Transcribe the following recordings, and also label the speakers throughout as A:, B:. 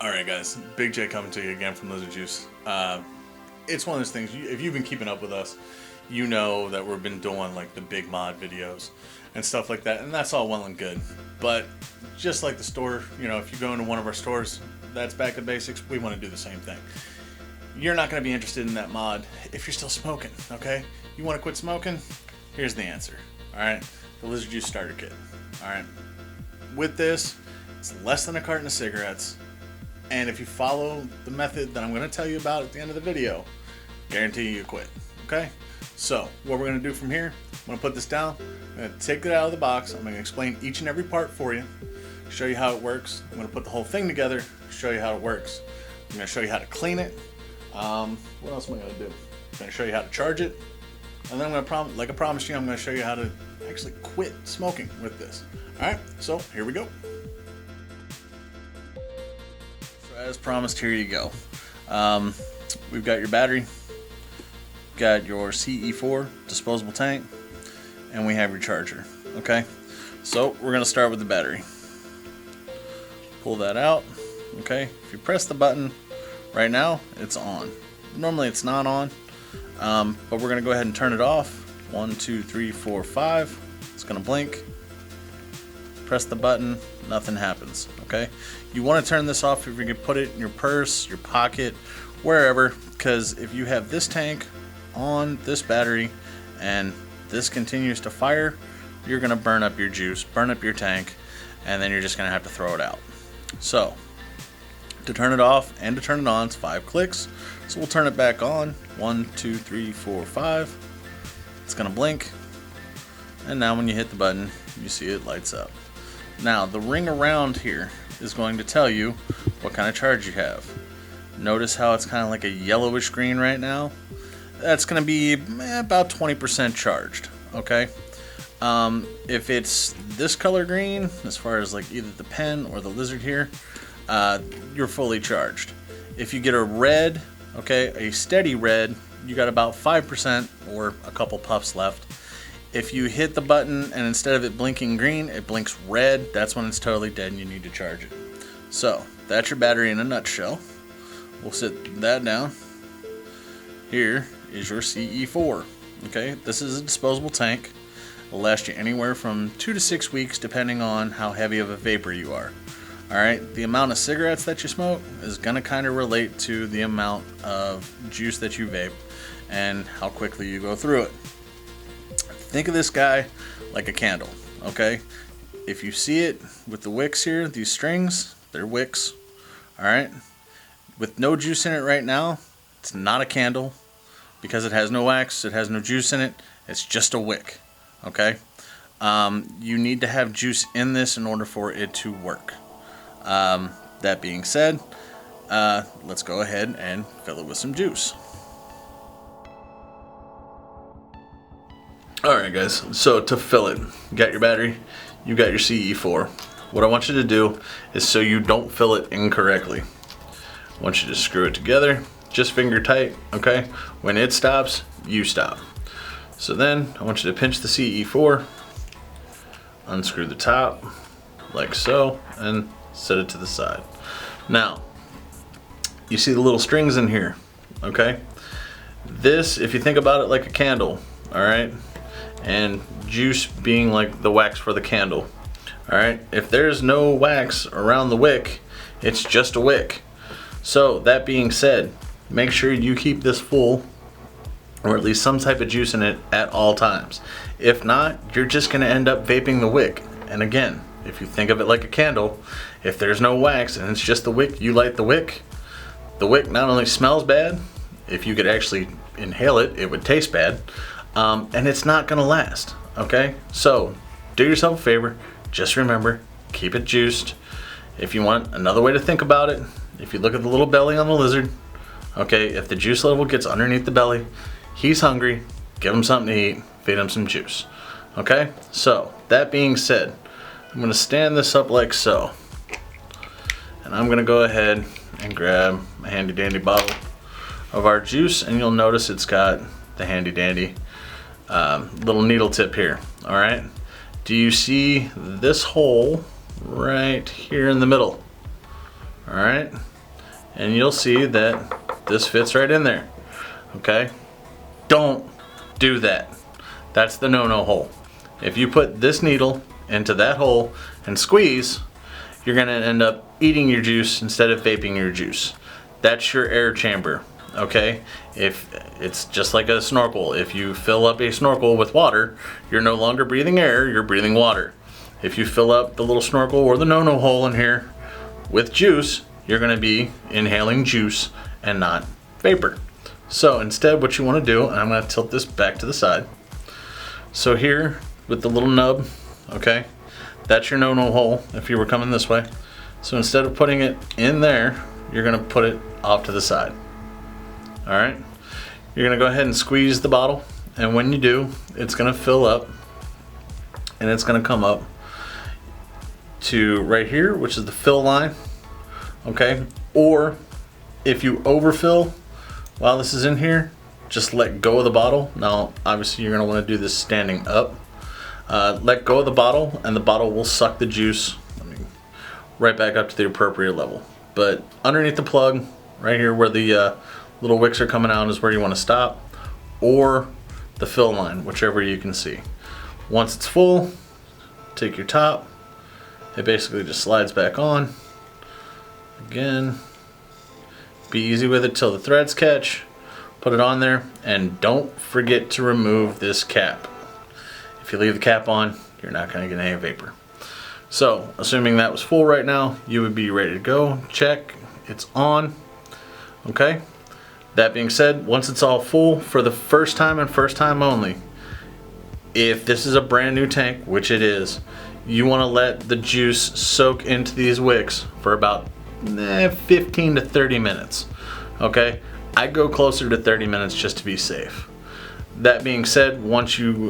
A: Alright guys, Big J coming to you again from Lizard Juice. It's one of those things, if you've been keeping up with us, you know that we've been doing like the big mod videos and stuff like that, and that's all well and good. But just like the store, you know, if you go into one of our stores that's back to basics, we want to do the same thing. You're not going to be interested in that mod if you're still smoking, okay? You want to quit smoking? Here's the answer, alright? The Lizard Juice Starter Kit, alright? With this, it's less than a carton of cigarettes. And if you follow the method that I'm going to tell you about at the end of the video, guarantee you quit. Okay? So, what we're going to do from here, I'm going to put this down, I'm going to take it out of the box, I'm going to explain each and every part for you, show you how it works, I'm going to put the whole thing together, show you how it works, I'm going to show you how to clean it, what else am I going to do? I'm going to show you how to charge it, and then I'm going to like I promised you, I'm going to show you how to actually quit smoking with this. Alright, so here we go. As promised, here you go. We've got your battery, got your CE4 disposable tank, and we have your charger. Okay, so we're gonna start with the battery. Pull that out. Okay, if you press the button right now, it's on. Normally it's not on, but we're gonna go ahead and turn it off. 1, 2, 3, 4, 5. It's gonna blink. Press the button, nothing happens. Okay, you want to turn this off if you can put it in your purse, your pocket, wherever, because if you have this tank on this battery and this continues to fire, you're going to burn up your juice, burn up your tank, and then you're just going to have to throw it out. So to turn it off and to turn it on, it's 5 clicks. So we'll turn it back on. 1, 2, 3, 4, 5. It's going to blink, and now when you hit the button, you see it lights up. Now, the ring around here is going to tell you what kind of charge you have. Notice how it's kind of like a yellowish green right now? That's going to be about 20% charged, okay? If it's this color green, as far as like either the pen or the lizard here, you're fully charged. If you get a red, okay, a steady red, you got about 5% or a couple puffs left. If you hit the button and instead of it blinking green, it blinks red, that's when it's totally dead and you need to charge it. So, that's your battery in a nutshell. We'll sit that down. Here is your CE4. Okay, this is a disposable tank. It'll last you anywhere from 2 to 6 weeks depending on how heavy of a vapor you are. Alright, the amount of cigarettes that you smoke is going to kind of relate to the amount of juice that you vape and how quickly you go through it. Think of this guy like a candle, okay? If you see it with the wicks here, these strings, they're wicks, all right? With no juice in it right now, it's not a candle because it has no wax, it has no juice in it, it's just a wick, okay? You need to have juice in this in order for it to work. That being said, let's go ahead and fill it with some juice. Alright guys, so to fill it, you got your battery, you got your CE4. What I want you to do is so you don't fill it incorrectly. I want you to screw it together, just finger tight, okay? When it stops, you stop. So then, I want you to pinch the CE4, unscrew the top, like so, and set it to the side. Now, you see the little strings in here, okay? This, if you think about it like a candle, alright? And juice being like the wax for the candle. Alright, if there's no wax around the wick, it's just a wick. So that being said, make sure you keep this full, or at least some type of juice in it at all times. If not, you're just going to end up vaping the wick. And again, if you think of it like a candle, if there's no wax and it's just the wick, you light the wick not only smells bad, if you could actually inhale it, it would taste bad. And it's not gonna last, okay? So, do yourself a favor, just remember, keep it juiced. If you want another way to think about it, if you look at the little belly on the lizard, okay, if the juice level gets underneath the belly, he's hungry, give him something to eat, feed him some juice, okay? So, that being said, I'm gonna stand this up like so, and I'm gonna go ahead and grab a handy dandy bottle of our juice, and you'll notice it's got the handy dandy little needle tip here. All right, do you see this hole right here in the middle? All right, and you'll see that this fits right in there. Okay, don't do that. That's the no-no hole. If you put this needle into that hole and squeeze, you're gonna end up eating your juice instead of vaping your juice. That's your air chamber, okay? If it's just like a snorkel, if you fill up a snorkel with water, you're no longer breathing air, you're breathing water. If you fill up the little snorkel or the no-no hole in here with juice, you're gonna be inhaling juice and not vapor. So instead what you wanna do, and I'm gonna tilt this back to the side. So here with the little nub, okay, that's your no-no hole if you were coming this way. So instead of putting it in there, you're gonna put it off to the side. All right, you're gonna go ahead and squeeze the bottle, and when you do, it's gonna fill up, and it's gonna come up to right here, which is the fill line, okay? Or if you overfill while this is in here, just let go of the bottle. Now, obviously you're gonna wanna do this standing up. Let go of the bottle, and the bottle will suck the juice right back up to the appropriate level. But underneath the plug, right here where the little wicks are coming out, is where you want to stop, or the fill line, whichever you can see. Once it's full, take your top. It basically just slides back on. Again, be easy with it till the threads catch. Put it on there, and don't forget to remove this cap. If you leave the cap on, you're not going to get any vapor. So, assuming that was full right now, you would be ready to go. Check, it's on. Okay. That being said, once it's all full, for the first time and first time only, if this is a brand new tank, which it is, you want to let the juice soak into these wicks for about 15 to 30 minutes. Okay. I go closer to 30 minutes just to be safe. That being said, once you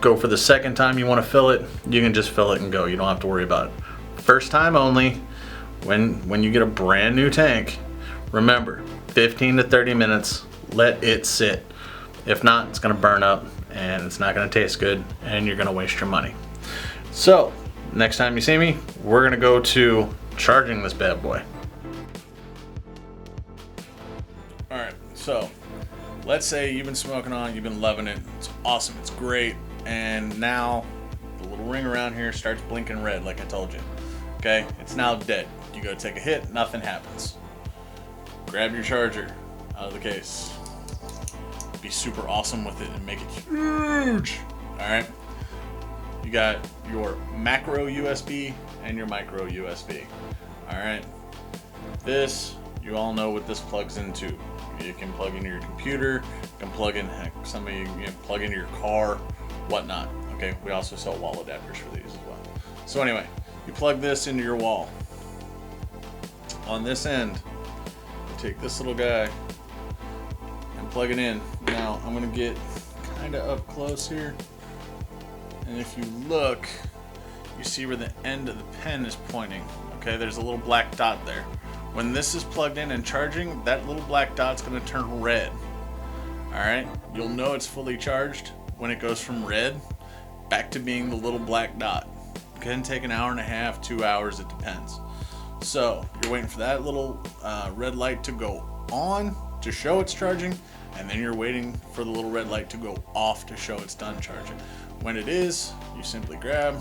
A: go for the second time you want to fill it, you can just fill it and go. You don't have to worry about it. First time only. When you get a brand new tank, remember 15 to 30 minutes. Let it sit. If not, it's gonna burn up and it's not gonna taste good, and you're gonna waste your money. So next time you see me, we're gonna go to charging this bad boy. All right, so let's say you've been smoking on, you've been loving it, it's awesome, it's great, and now the little ring around here starts blinking red like I told you. Okay, it's now dead. You go take a hit, nothing happens. Grab your charger out of the case. Be super awesome with it and make it huge. All right, you got your macro USB and your micro USB. All right, this, you all know what this plugs into. You can plug into your computer, you can plug in, heck, somebody, you can plug into your car, whatnot. Okay, we also sell wall adapters for these as well. So anyway, you plug this into your wall. On this end, you take this little guy and plug it in. Now I'm gonna get kind of up close here, and if you look, you see where the end of the pen is pointing. Okay, there's a little black dot there. When this is plugged in and charging, that little black dot's gonna turn red. All right, you'll know it's fully charged when it goes from red back to being the little black dot. It can take an hour and a half, 2 hours, it depends. So you're waiting for that little red light to go on to show it's charging, and then you're waiting for the little red light to go off to show it's done charging. When it is, you simply grab.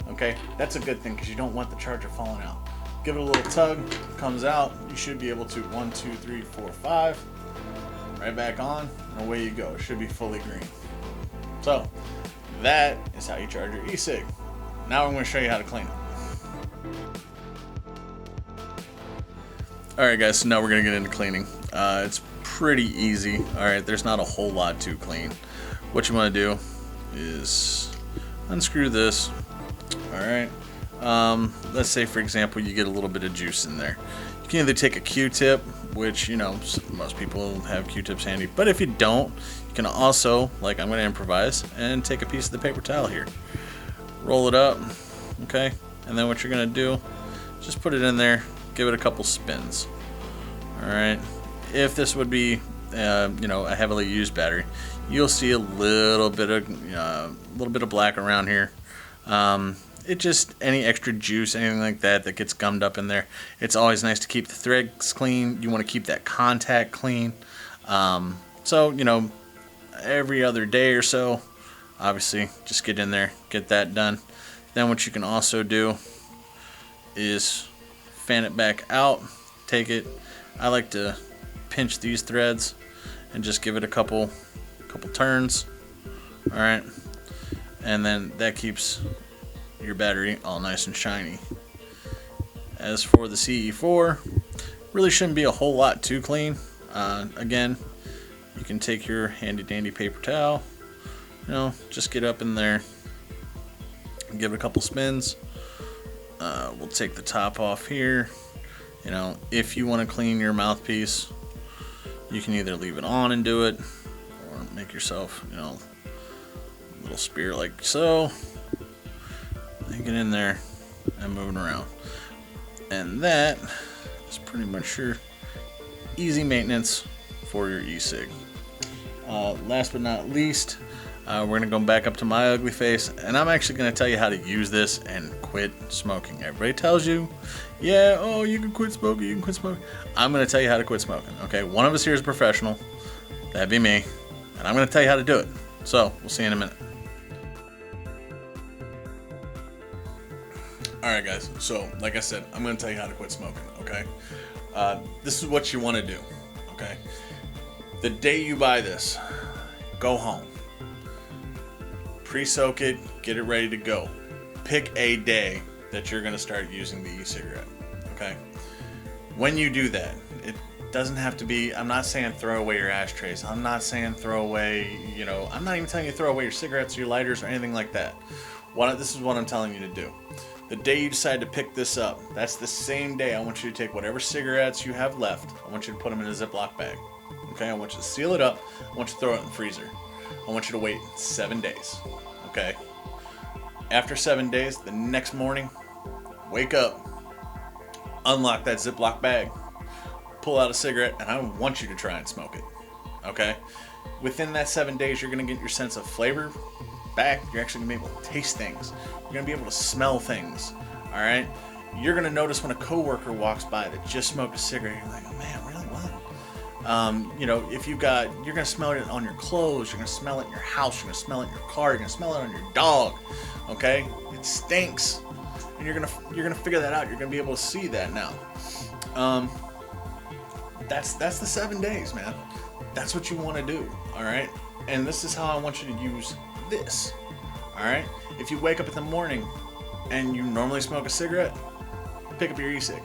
A: Okay, that's a good thing because you don't want the charger falling out. Give it a little tug, comes out. You should be able to 1, 2, 3, 4, 5. Right back on, and away you go. It should be fully green. So that is how you charge your e-cig. Now I'm going to show you how to clean it. Alright guys, so now we're going to get into cleaning. It's pretty easy. Alright, there's not a whole lot to clean. What you want to do is unscrew this. Alright, let's say for example you get a little bit of juice in there. You can either take a Q-tip, which most people have Q-tips handy, but if you don't, you can also, like I'm going to improvise, and take a piece of the paper towel here. Roll it up, okay, and then what you're going to do, just put it in there, give it a couple spins. Alright, if this would be a heavily used battery, you'll see a little bit of black around here. it just, any extra juice, anything like that that gets gummed up in there. It's always nice to keep the threads clean. You want to keep that contact clean. So, you know, every other day or so, obviously, just get in there, get that done. Then what you can also do is fan it back out, take it. I like to pinch these threads and just give it a couple turns. All right, and then that keeps your battery all nice and shiny. As for the CE4, really shouldn't be a whole lot too clean. Again, you can take your handy dandy paper towel, you know, just get up in there and give it a couple spins. We'll take the top off here. You know, if you want to clean your mouthpiece, you can either leave it on and do it, or make yourself, you know, a little spear like so. And get in there and moving around. And that is pretty much your easy maintenance for your e-cig. Last but not least, we're going to go back up to my ugly face, and I'm actually going to tell you how to use this and quit smoking. Everybody tells you, yeah, oh, you can quit smoking, you can quit smoking. I'm going to tell you how to quit smoking, okay? One of us here is a professional. That'd be me. And I'm going to tell you how to do it. So, we'll see you in a minute. Alright guys, so like I said, I'm going to tell you how to quit smoking, okay? This is what you want to do, okay? The day you buy this, go home. Pre-soak it, get it ready to go. Pick a day that you're going to start using the e-cigarette, okay? When you do that, it doesn't have to be, I'm not saying throw away your ashtrays. I'm not saying throw away, you know, I'm not even telling you to throw away your cigarettes or your lighters or anything like that. This is what I'm telling you to do. The day you decide to pick this up, that's the same day I want you to take whatever cigarettes you have left. I want you to put them in a Ziploc bag. Okay, I want you to seal it up. I want you to throw it in the freezer. I want you to wait 7 days. Okay? After 7 days, the next morning, wake up, unlock that Ziploc bag, pull out a cigarette, and I want you to try and smoke it. Okay? Within that 7 days, you're going to get your sense of flavor back. You're actually going to be able to taste things. You're going to be able to smell things. All right? You're going to notice when a coworker walks by that just smoked a cigarette, you're like, oh man, really? What? You know, if you're going to smell it on your clothes, you're going to smell it in your house, you're going to smell it in your car, you're going to smell it on your dog. Okay? It stinks. And you're going to figure that out. You're going to be able to see that now. That's the 7 days, man. That's what you want to do. All right? And this is how I want you to use this. All right? If you wake up in the morning and you normally smoke a cigarette, pick up your e-cig.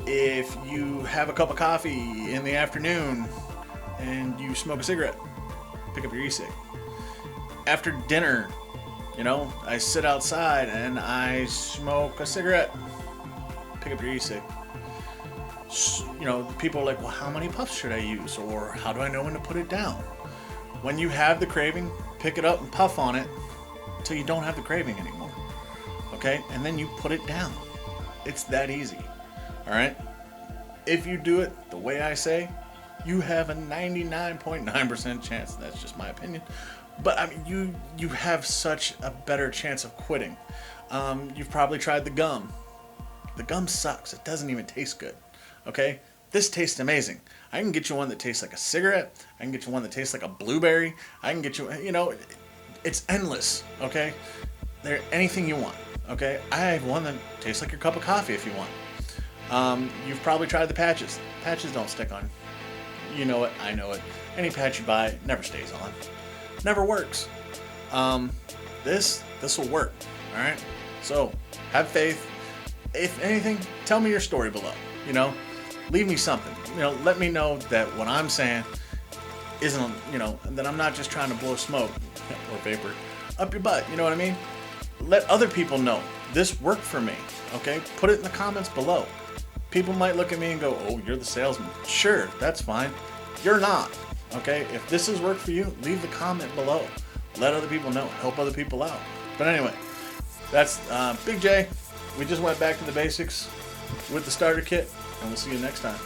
A: If you have a cup of coffee in the afternoon and you smoke a cigarette, pick up your e-cig. After dinner, you know, I sit outside and I smoke a cigarette, pick up your e-cig. You know, people are like, well, how many puffs should I use? Or how do I know when to put it down? When you have the craving, pick it up and puff on it until you don't have the craving anymore. Okay? And then you put it down. It's that easy. All right? If you do it the way I say, you have a 99.9% chance. That's just my opinion. But I mean, you have such a better chance of quitting. You've probably tried the gum. The gum sucks. It doesn't even taste good. Okay? This tastes amazing. I can get you one that tastes like a cigarette. I can get you one that tastes like a blueberry. I can get you, you know, it's endless. Okay? Anything you want. Okay? I have one that tastes like your cup of coffee if you want. You've probably tried the patches. Patches don't stick on. You know it. I know it. Any patch you buy never stays on. Never works. This will work. All right? So, have faith. If anything, tell me your story below. You know? Leave me something. You know, let me know that what I'm saying isn't, you know, that I'm not just trying to blow smoke or vapor up your butt. You know what I mean? Let other people know this worked for me. Okay? Put it in the comments below. People might look at me and go, oh, you're the salesman. Sure, that's fine. You're not. Okay? If this has worked for you, leave the comment below. Let other people know. Help other people out. But anyway, that's Big J. We just went back to the basics with the starter kit, and we'll see you next time.